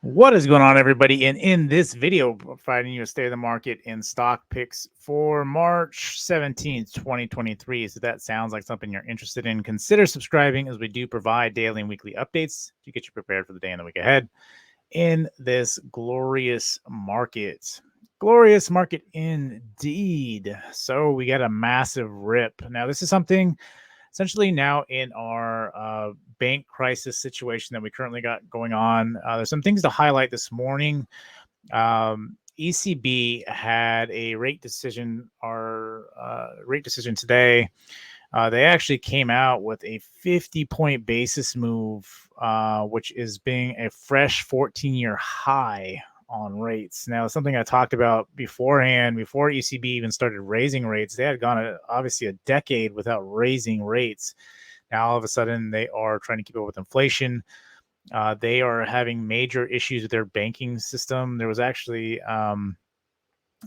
What is going on, everybody? And in this video, providing you a state of the market and stock picks for March 17th, 2023. So that sounds like something you're interested in. Consider subscribing, as we do provide daily and weekly updates to get you prepared for the day and the week ahead in this glorious market. Glorious market indeed. So we got a massive rip. Now, this is something essentially now in our bank crisis situation that we currently got going on. There's some things to highlight this morning. ECB had a rate decision, rate decision today. They actually came out with a 50-point basis move, which is being a fresh 14-year high on rates. Now, something I talked about beforehand, before ECB even started raising rates, they had gone obviously a decade without raising rates. Now, all of a sudden, they are trying to keep up with inflation. They are having major issues with their banking system. There was actually,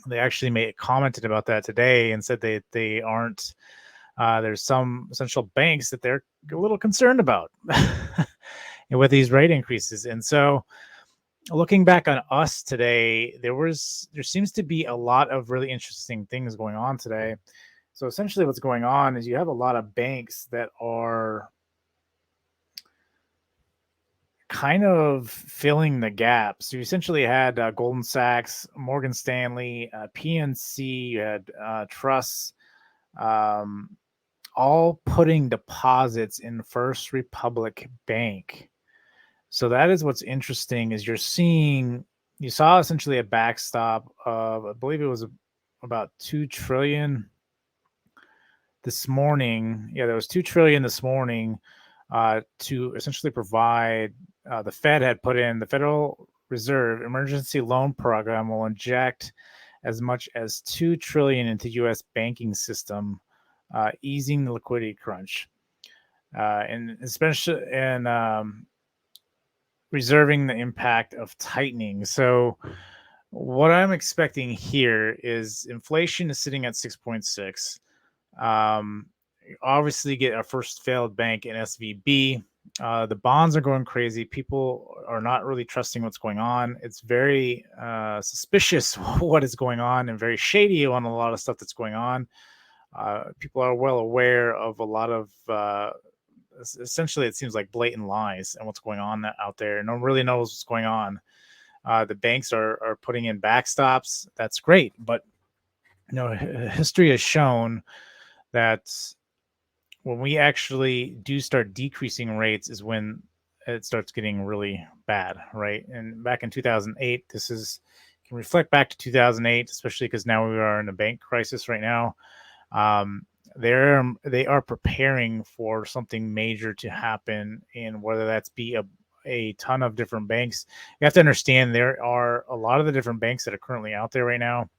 they actually commented about that today and said they aren't. There's some central banks that they're a little concerned about with these rate increases, and so looking back on us today, there seems to be a lot of really interesting things going on today. So essentially what's going on is you have a lot of banks that are kind of filling the gaps. You essentially had Goldman Sachs, Morgan Stanley, PNC, you had Trust, all putting deposits in First Republic Bank. So that is what's interesting is you saw essentially a backstop of, I believe it was about 2 trillion this morning. Yeah, there was 2 trillion this morning to essentially provide, the Fed had put in, the Federal Reserve Emergency Loan Program will inject as much as 2 trillion into U.S. banking system, easing the liquidity crunch. And especially, reserving the impact of tightening. So what I'm expecting here is inflation is sitting at 6.6. Obviously get our first failed bank in SVB. The bonds are going crazy. People are not really trusting what's going on. It's very suspicious what is going on and very shady on a lot of stuff that's going on. People are well aware of a lot of essentially it seems like blatant lies and what's going on out there. No one really knows what's going on. The banks are putting in backstops. That's great, but history has shown that when we actually do start decreasing rates is when it starts getting really bad, right? And back in 2008, can reflect back to 2008, especially because now we are in a bank crisis right now. They are preparing for something major to happen, and whether that's be a ton of different banks. You have to understand there are a lot of the different banks that are currently out there right now.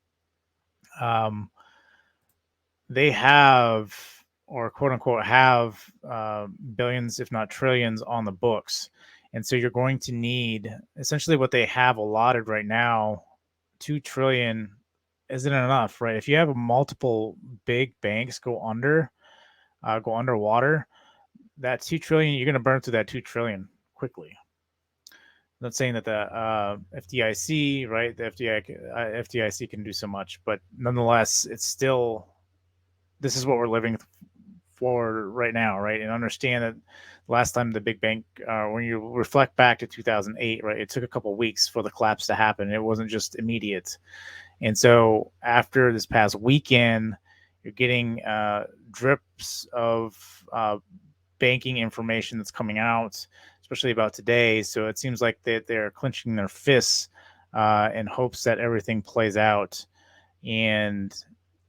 They have, or quote unquote have, billions, if not trillions, on the books. And so you're going to need essentially what they have allotted right now, 2 trillion isn't enough, right? If you have multiple big banks go underwater, that 2 trillion, you're going to burn through that 2 trillion quickly. I'm not saying that the FDIC, right? The FDIC can do so much, but nonetheless, it's still, this is what we're living for right now, right? And understand that last time the big bank, when you reflect back to 2008, right, it took a couple of weeks for the collapse to happen. It wasn't just immediate. And so after this past weekend, you're getting drips of banking information that's coming out, especially about today. So it seems like they're clenching their fists in hopes that everything plays out. And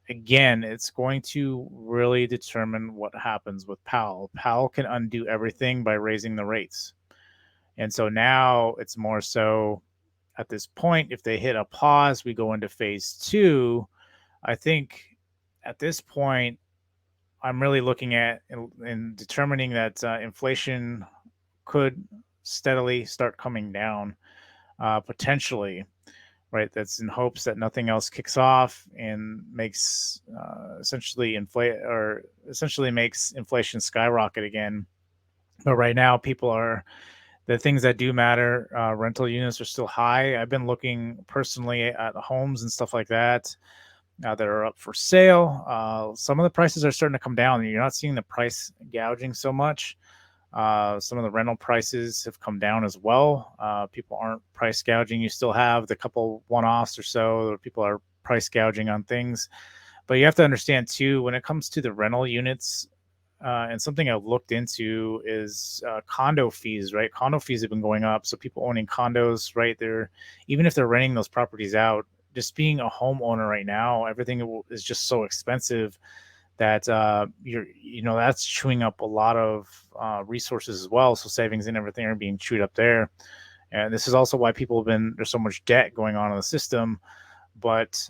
again, it's going to really determine what happens with Powell. Powell can undo everything by raising the rates. And so now it's more so at this point, if they hit a pause, we go into phase two. I think at this point, I'm really looking at and determining that inflation could steadily start coming down, potentially, right? That's in hopes that nothing else kicks off and makes essentially makes inflation skyrocket again. But right now, people are the things that do matter, rental units are still high. I've been looking personally at homes and stuff like that that are up for sale. Some of the prices are starting to come down. You're not seeing the price gouging so much. Some of the rental prices have come down as well. People aren't price gouging. You still have the couple one-offs or so where people are price gouging on things. But you have to understand too, when it comes to the rental units, and something I've looked into is condo fees, right? Condo fees have been going up. So people owning condos, right? Even if they're renting those properties out, just being a homeowner right now, everything is just so expensive that that's chewing up a lot of resources as well. So savings and everything are being chewed up there. And this is also why there's so much debt going on in the system. But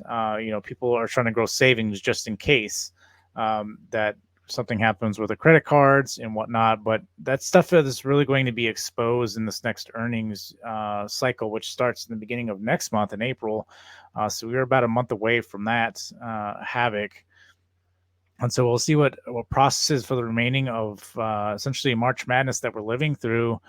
people are trying to grow savings just in case that something happens with the credit cards and whatnot. But that stuff is really going to be exposed in this next earnings cycle, which starts in the beginning of next month in April. So we're about a month away from that havoc. And so we'll see what processes for the remaining of essentially March Madness that we're living through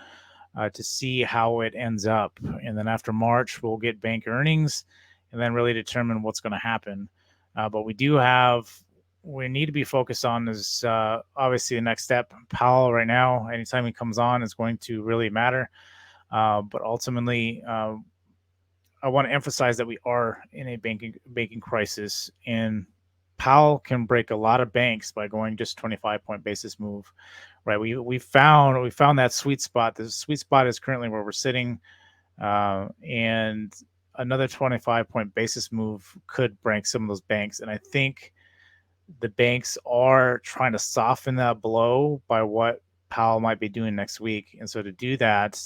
to see how it ends up. And then after March, we'll get bank earnings and then really determine what's going to happen. But we need to be focused on is obviously the next step. Powell right now, anytime he comes on, is going to really matter. But ultimately, I want to emphasize that we are in a banking crisis, and Powell can break a lot of banks by going just 25-point basis move, right? We found that sweet spot. The sweet spot is currently where we're sitting, and another 25-point basis move could break some of those banks. And I think the banks are trying to soften that blow by what Powell might be doing next week. And so to do that,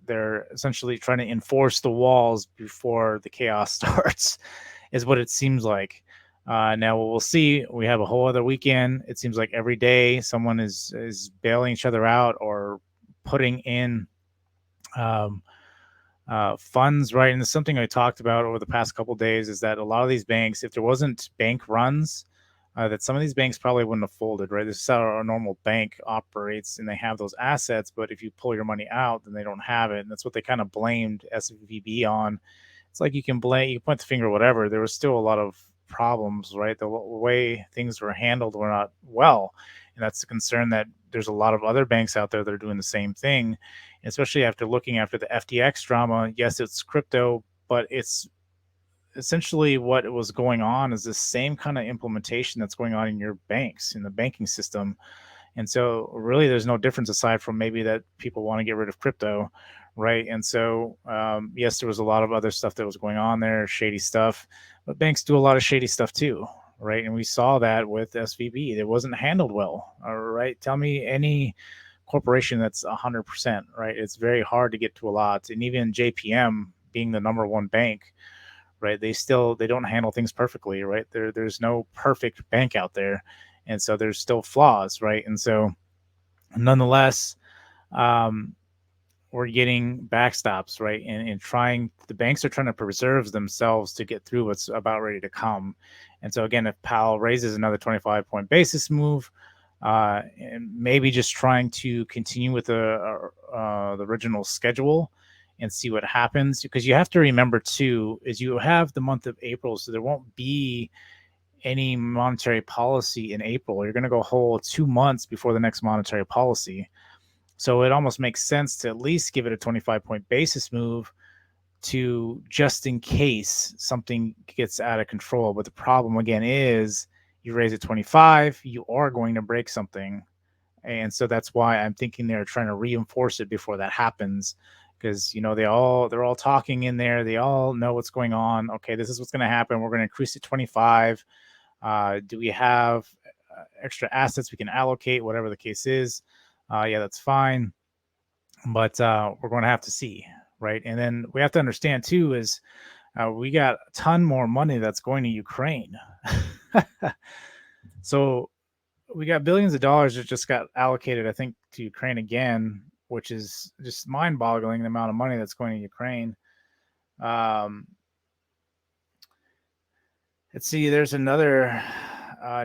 they're essentially trying to enforce the walls before the chaos starts, is what it seems like. Now we'll see. We have a whole other weekend. It seems like every day someone is bailing each other out or putting in funds, right? And it's something I talked about over the past couple of days is that a lot of these banks, if there wasn't bank runs, that some of these banks probably wouldn't have folded, right? This is how a normal bank operates, and they have those assets, but if you pull your money out, then they don't have it. And that's what they kind of blamed SVB on. It's like you can point the finger, whatever. There was still a lot of problems, right? The way things were handled were not well. And that's the concern that there's a lot of other banks out there that are doing the same thing, especially after looking after the FTX drama. Yes, it's crypto, but it's essentially what was going on is the same kind of implementation that's going on in your banks, in the banking system. And so really there's no difference aside from maybe that people want to get rid of crypto, right? And so yes, there was a lot of other stuff that was going on there, shady stuff, but banks do a lot of shady stuff too, right? And we saw that with SVB. It wasn't handled well. All right, tell me any corporation that's 100%, right? It's very hard to get to a lot. And even JPM being the number one bank, right, they don't handle things perfectly, right? There's no perfect bank out there, and so there's still flaws, right? And so nonetheless, we're getting backstops, right? And the banks are trying to preserve themselves to get through what's about ready to come. And so again, if Powell raises another 25-point basis move, and maybe just trying to continue with the original schedule and see what happens, because you have to remember too, is you have the month of April, so there won't be any monetary policy in April. You're going to go whole 2 months before the next monetary policy. So it almost makes sense to at least give it a 25-point basis move to just in case something gets out of control. But the problem again is you raise it 25, you are going to break something. And so that's why I'm thinking they're trying to reinforce it before that happens, because they're all talking in there. They all know what's going on. Okay, this is what's going to happen. We're going to increase it 25. Do we have extra assets we can allocate? Whatever the case is, yeah, that's fine. But we're going to have to see, right? And then we have to understand too is we got a ton more money that's going to Ukraine. So we got billions of dollars that just got allocated, I think, to Ukraine again, which is just mind-boggling, the amount of money that's going to Ukraine. Let's see, there's another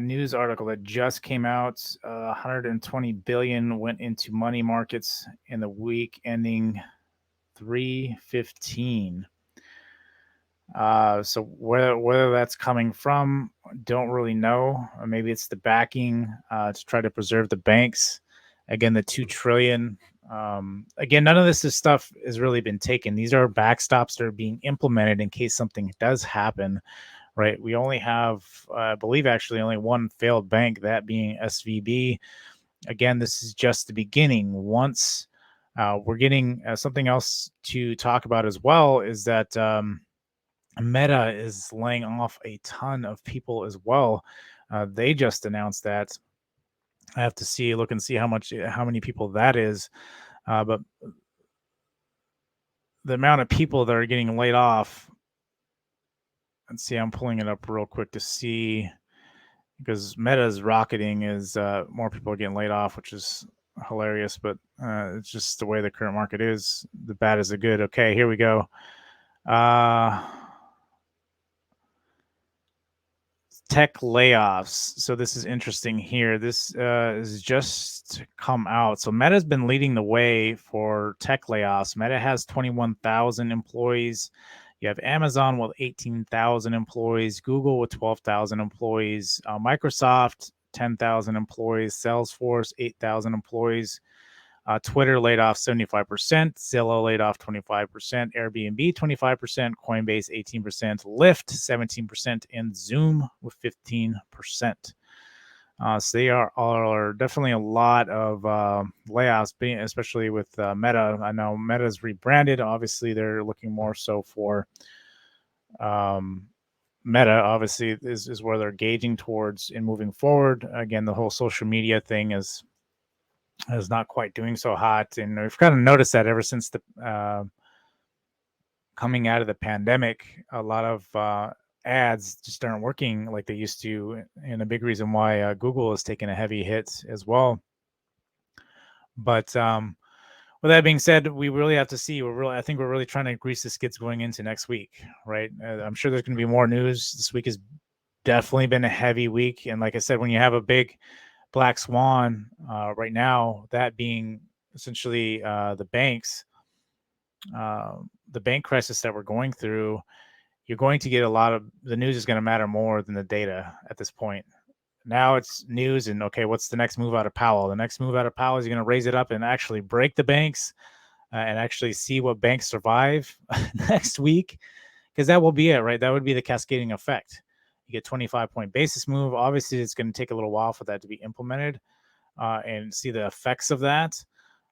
news article that just came out. 120 billion went into money markets in the week ending 3/15. So whether that's coming from, don't really know. Or maybe it's the backing to try to preserve the banks. Again, the 2 trillion. Again, none of this is stuff has really been taken. These are backstops that are being implemented in case something does happen. Right? We only have, I believe, actually only one failed bank, that being SVB. Again, this is just the beginning. Once we're getting something else to talk about as well is that. Meta is laying off a ton of people as well. They just announced that. I have to look and see how many people that is. But the amount of people that are getting laid off. Let's see. I'm pulling it up real quick to see, because Meta's rocketing is more people are getting laid off, which is hilarious. But it's just the way the current market is. The bad is the good. Okay, here we go. Tech layoffs. So this is interesting here. This has just come out. So Meta's been leading the way for tech layoffs. Meta has 21,000 employees. You have Amazon with 18,000 employees, Google with 12,000 employees, Microsoft 10,000 employees, Salesforce 8,000 employees. Twitter laid off 75%, Zillow laid off 25%, Airbnb 25%, Coinbase 18%, Lyft 17%, and Zoom with 15%. So they are definitely a lot of layoffs, especially with Meta. I know Meta's rebranded. Obviously, they're looking more so for Meta. Obviously, is where they're gauging towards in moving forward. Again, the whole social media thing is not quite doing so hot, and we've kind of noticed that ever since the coming out of the pandemic. A lot of ads just aren't working like they used to, and a big reason why Google is taking a heavy hit as well. But with that being said, we really have to see. I think we're really trying to grease the skids going into next week, right? I'm sure there's going to be more news. This week has definitely been a heavy week, and like I said, when you have a big black swan right now, that being essentially the banks, the bank crisis that we're going through, you're going to get a lot of the news is going to matter more than the data at this point. Now it's news, and okay, what's the next move out of Powell? The next move out of Powell is going to raise it up and actually break the banks and actually see what banks survive next week, because that will be it, right? That would be the cascading effect. You get 25-point basis move. Obviously, it's going to take a little while for that to be implemented and see the effects of that.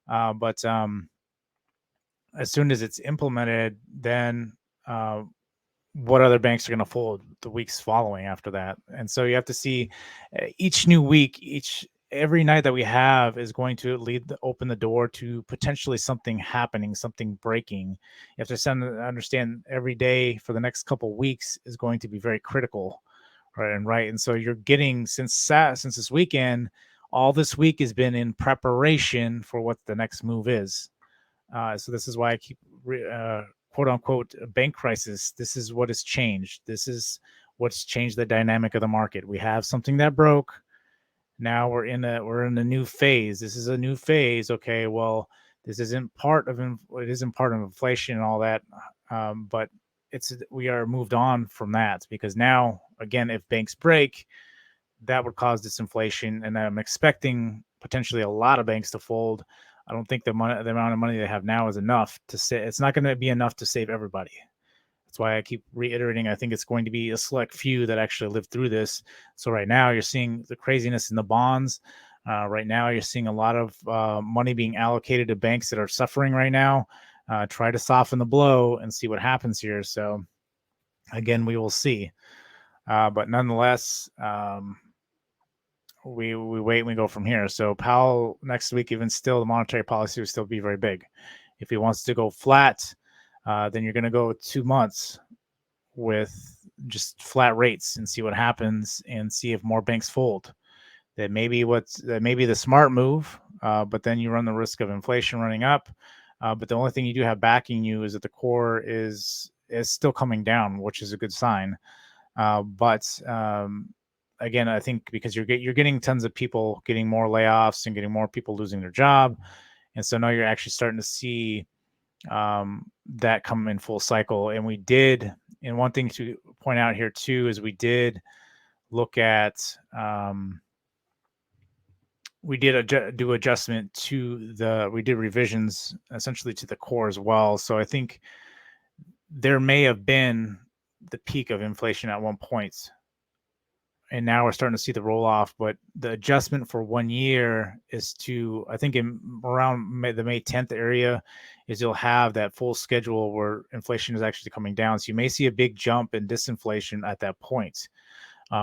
But as soon as it's implemented, then what other banks are going to fold the weeks following after that? And so you have to see each new week, every night that we have is going to open the door to potentially something happening, something breaking. You have to understand every day for the next couple of weeks is going to be very critical, right? And so you're getting since this weekend, all this week has been in preparation for what the next move is. So this is why I keep quote unquote bank crisis. This is what has changed. This is what's changed the dynamic of the market. We have something that broke. Now we're in a new phase. This is a new phase. Okay, well, this isn't part of inflation and all that, but we are moved on from that, because now again, if banks break, that would cause disinflation, and I'm expecting potentially a lot of banks to fold. I don't think the amount of money they have now is enough to say. It's not going to be enough to save everybody. That's why I keep reiterating. I think it's going to be a select few that actually live through this. So right now you're seeing the craziness in the bonds. Right now you're seeing a lot of money being allocated to banks that are suffering right now. Try to soften the blow and see what happens here. So again, we will see. But nonetheless, we wait and we go from here. So Powell next week, even still, the monetary policy will still be very big. If he wants to go flat, then you're going to go 2 months with just flat rates and see what happens, and see if more banks fold. That may be the smart move, but then you run the risk of inflation running up. But the only thing you do have backing you is that the core is still coming down, which is a good sign. But again, I think because you're getting tons of people getting more layoffs and getting more people losing their job, and so now you're actually starting to see that come in full cycle. And one thing to point out here too is we did look at we did do adjustment to we did revisions essentially to the core as well. So I think there may have been the peak of inflation at one point, and now we're starting to see the roll off. But the adjustment for 1 year is to, I think, in around the May 10th area, is you'll have that full schedule where inflation is actually coming down. So you may see a big jump in disinflation at that point.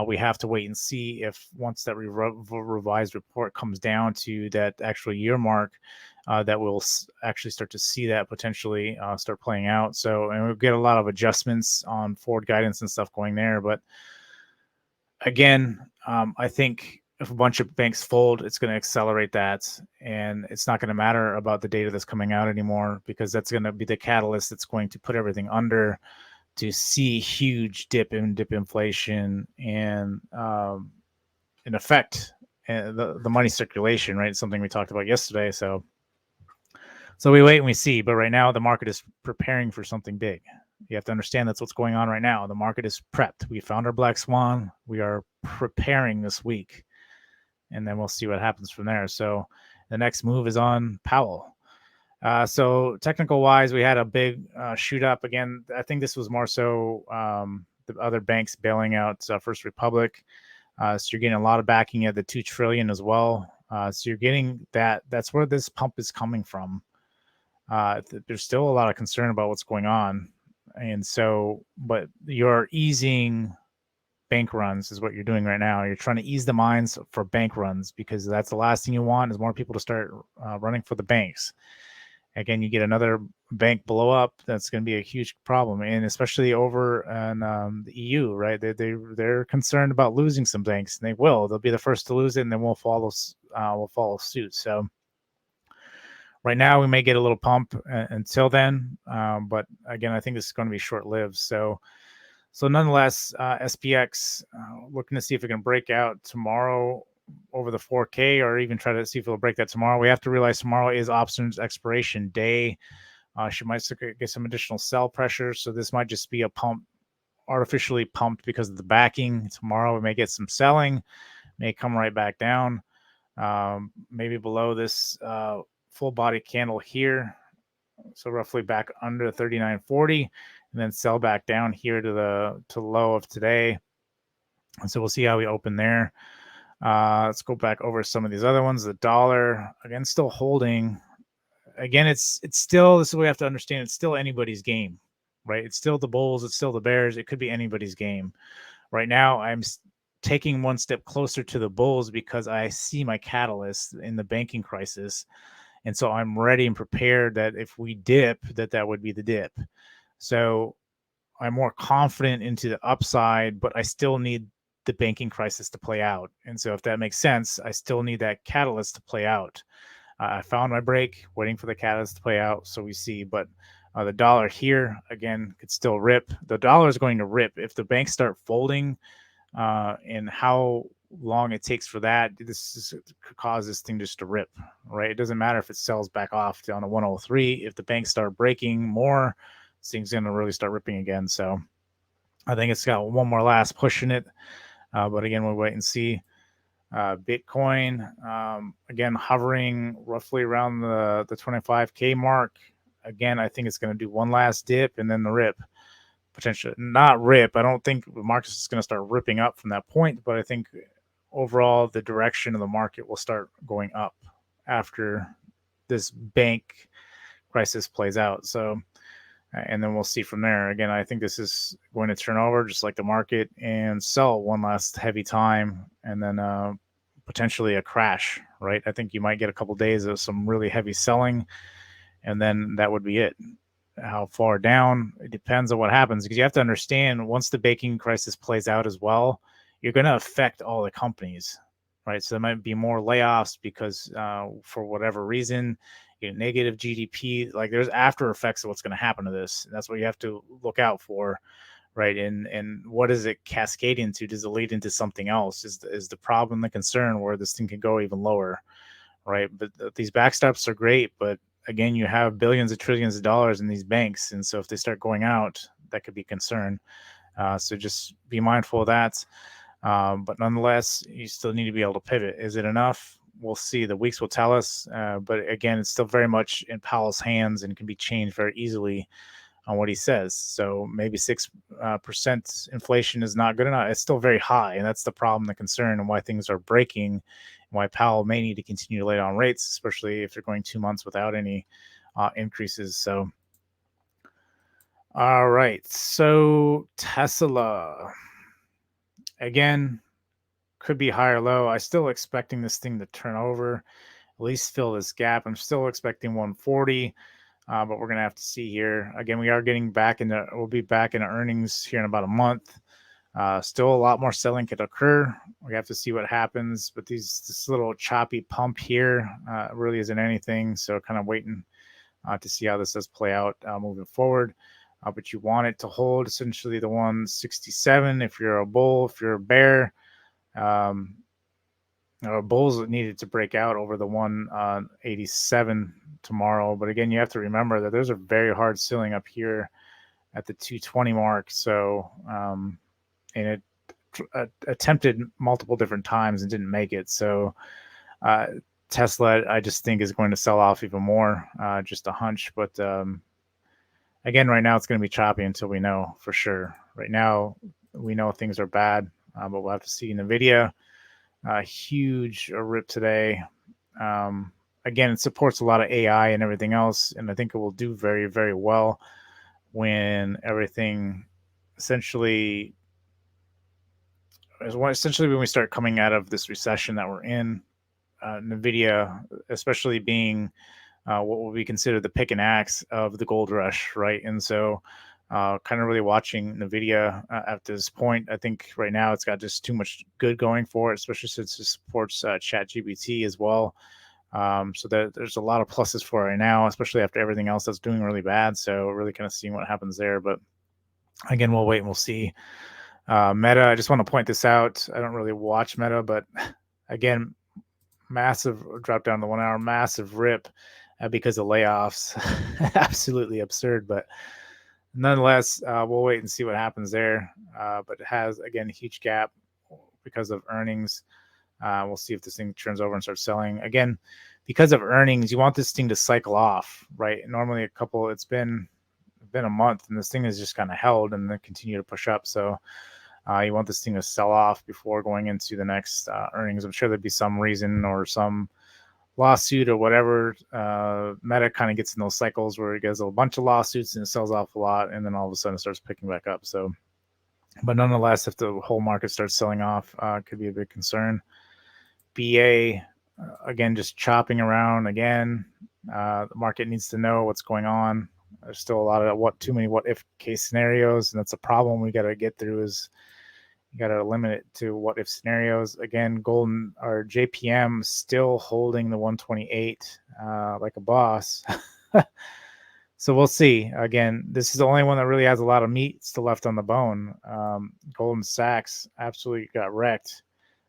We have to wait and see if once that revised report comes down to that actual year mark, that we'll actually start to see that potentially start playing out. So, and we'll get a lot of adjustments on forward guidance and stuff going there. But again, I think if a bunch of banks fold, it's going to accelerate that, and it's not going to matter about the data that's coming out anymore, because that's going to be the catalyst that's going to put everything under to see huge dip inflation and in effect the money circulation, right? It's something we talked about yesterday. So we wait and we see. But right now, the market is preparing for something big. You have to understand that's what's going on right now. The market is prepped. We found our black swan. We are preparing this week, and then we'll see what happens from there. So the next move is on Powell. So technical wise, we had a big shoot up again. I think this was more so the other banks bailing out First Republic. So you're getting a lot of backing at the 2 trillion as well. So you're getting that. That's where this pump is coming from. There's still a lot of concern about what's going on. And so, but you're easing bank runs is what you're doing right now. You're trying to ease the minds for bank runs, because that's the last thing you want is more people to start running for the banks. Again, you get another bank blow up, that's going to be a huge problem, and especially over in the EU, right? They're concerned about losing some banks, and they will. They'll be the first to lose it, and then we'll follow suit. So right now, we may get a little pump until then, but again, I think this is going to be short-lived. So nonetheless, SPX looking to see if we can break out tomorrow over the 4K, or even try to see if it'll break that tomorrow. We have to realize tomorrow is options expiration day. She might get some additional sell pressure, so this might just be a pump, artificially pumped because of the backing. Tomorrow we may get some selling, may come right back down, maybe below this full body candle here, so roughly back under 39.40, and then sell back down here to the low of today. And so we'll see how we open there. Let's go back over some of these other ones. The dollar, again, still holding. Again, it's still, this is what we have to understand, it's still anybody's game, right? It's still the bulls, it's still the bears. It could be anybody's game. Right now, I'm taking one step closer to the bulls because I see my catalyst in the banking crisis. And so I'm ready and prepared that if we dip, that would be the dip. So I'm more confident into the upside, but I still need the banking crisis to play out. And so if that makes sense, I still need that catalyst to play out. I found my break, waiting for the catalyst to play out. So we see, but the dollar here, again, could still rip. The dollar is going to rip. If the banks start folding, and how long it takes for that, could cause this thing just to rip, right? It doesn't matter if it sells back off down to 103. If the banks start breaking more, this thing's going to really start ripping again. So I think it's got one more last push in it. But again, we'll wait and see. Bitcoin, again, hovering roughly around the 25K mark. Again, I think it's going to do one last dip and then the rip. Potentially not rip. I don't think the market is going to start ripping up from that point, but I think overall the direction of the market will start going up after this bank crisis plays out. So, and then we'll see from there. Again, I think this is going to turn over just like the market and sell one last heavy time, and then potentially a crash, right? I think you might get a couple days of some really heavy selling, and then that would be it. How far down, it depends on what happens, because you have to understand, once the banking crisis plays out as well, you're going to affect all the companies, right? So there might be more layoffs because for whatever reason, you get negative GDP. Like, there's after effects of what's going to happen to this. And that's what you have to look out for, right? And what does it cascade into? Does it lead into something else? Is the problem the concern where this thing could go even lower, right? But these backstops are great, but again, you have billions of trillions of dollars in these banks, and so if they start going out, that could be a concern. So just be mindful of that. But nonetheless, you still need to be able to pivot. Is it enough? We'll see. The weeks will tell us. But again, it's still very much in Powell's hands and can be changed very easily on what he says. So maybe 6% inflation is not good enough. It's still very high, and that's the problem, the concern, and why things are breaking, and why Powell may need to continue to lay down rates, especially if they're going 2 months without any increases. So, all right. So Tesla again could be higher low. I still expecting this thing to turn over, at least fill this gap. I'm still expecting 140. But we're gonna have to see here. Again, we are getting back into. We'll be back into earnings here in about a month. Still a lot more selling could occur. We have to see what happens. But this little choppy pump here really isn't anything. So kind of waiting to see how this does play out moving forward. But you want it to hold essentially the 167 if you're a bull. If you're a bear, bulls needed to break out over the 187 tomorrow. But again, you have to remember that there's a very hard ceiling up here at the 220 mark. So, and it attempted multiple different times and didn't make it. So, Tesla, I just think is going to sell off even more. Just a hunch. But again, right now it's going to be choppy until we know for sure. Right now, we know things are bad, but we'll have to see NVIDIA. Huge rip today. Again, it supports a lot of AI and everything else, and I think it will do very, very well when everything essentially when we start coming out of this recession that we're in. NVIDIA, especially being what will be considered the pick and axe of the gold rush, right? And so kind of really watching NVIDIA at this point. I think right now it's got just too much good going for it, especially since it supports ChatGPT as well. So there's a lot of pluses for it right now, especially after everything else that's doing really bad. So really kind of seeing what happens there. But again, we'll wait and we'll see. Meta, I just want to point this out. I don't really watch Meta, but again, massive drop down to 1 hour, massive rip because of layoffs. Absolutely absurd, but nonetheless, we'll wait and see what happens there. But it has, again, a huge gap because of earnings. We'll see if this thing turns over and starts selling. Again, because of earnings, you want this thing to cycle off, right? Normally it's been a month, and this thing is just kind of held and then continue to push up. So you want this thing to sell off before going into the next earnings. I'm sure there'd be some reason or some lawsuit or whatever. Meta kind of gets in those cycles where it gets a bunch of lawsuits and it sells off a lot, and then all of a sudden it starts picking back up. So, but nonetheless, if the whole market starts selling off, it could be a big concern. BA, again, just chopping around again. The market needs to know what's going on. There's still a lot of too many what if case scenarios, and that's a problem we got to get through. Is you got to limit it to what if scenarios. Again, golden or JPM still holding the 128 like a boss. So we'll see. Again, this is the only one that really has a lot of meat still left on the bone. Goldman Sachs absolutely got wrecked.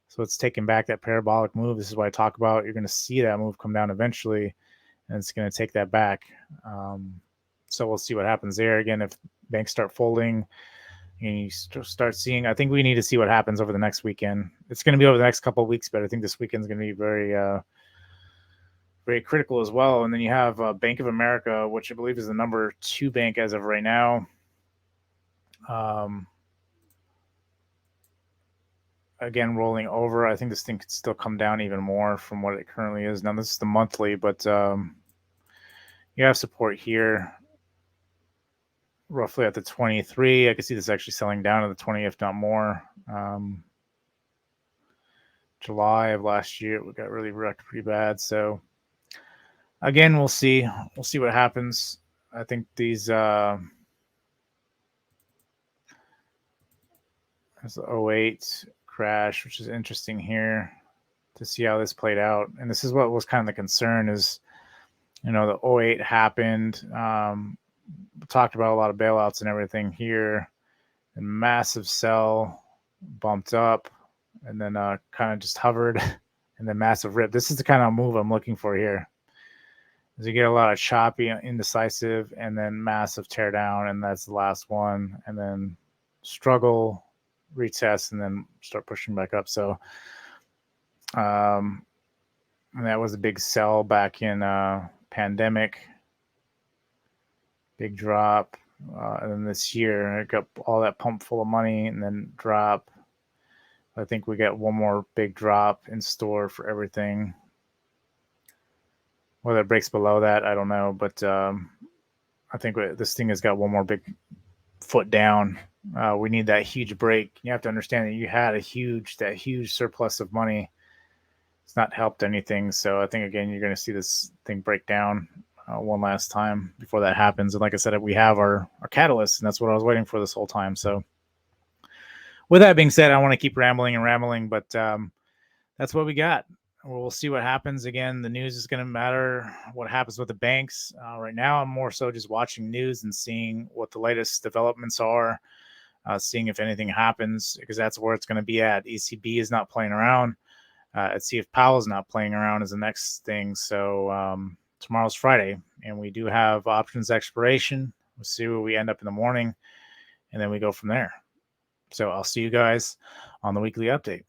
So it's taking back that parabolic move. This is what I talk about. You're going to see that move come down eventually, and it's going to take that back. So we'll see what happens there. Again, if banks start folding, and you start seeing, I think we need to see what happens over the next weekend. It's going to be over the next couple of weeks, but I think this weekend is going to be very, very critical as well. And then you have Bank of America, which I believe is the number 2 bank as of right now. Again, rolling over. I think this thing could still come down even more from what it currently is. Now, this is the monthly, but you have support here roughly at the 23. I can see this actually selling down to the 20, if not more. July of last year, we got really wrecked pretty bad. So again, we'll see. We'll see what happens. I think these there's the 08 crash, which is interesting here to see how this played out. And this is what was kind of the concern is, the 08 happened. Talked about a lot of bailouts and everything here. and massive sell, bumped up, and then kind of just hovered, and then massive rip. This is the kind of move I'm looking for here. As you get a lot of choppy, indecisive, and then massive tear down, and that's the last one, and then struggle, retest, and then start pushing back up. So and that was a big sell back in pandemic, big drop. And then this year, I got all that pump full of money and then drop. I think we got one more big drop in store for everything. Whether it breaks below that, I don't know. But I think this thing has got one more big foot down. We need that huge break. You have to understand that you had that huge surplus of money. It's not helped anything. So I think, again, you're going to see this thing break down one last time before that happens. And like I said, we have our catalyst, and that's what I was waiting for this whole time. So with that being said, I want to keep rambling, but that's what we got. We'll see what happens. Again, the news is going to matter. What happens with the banks right now? I'm more so just watching news and seeing what the latest developments are, seeing if anything happens, because that's where it's going to be at. ECB is not playing around. Let's see if Powell's not playing around is the next thing. So tomorrow's Friday, and we do have options expiration. We'll see where we end up in the morning, and then we go from there. So I'll see you guys on the weekly update.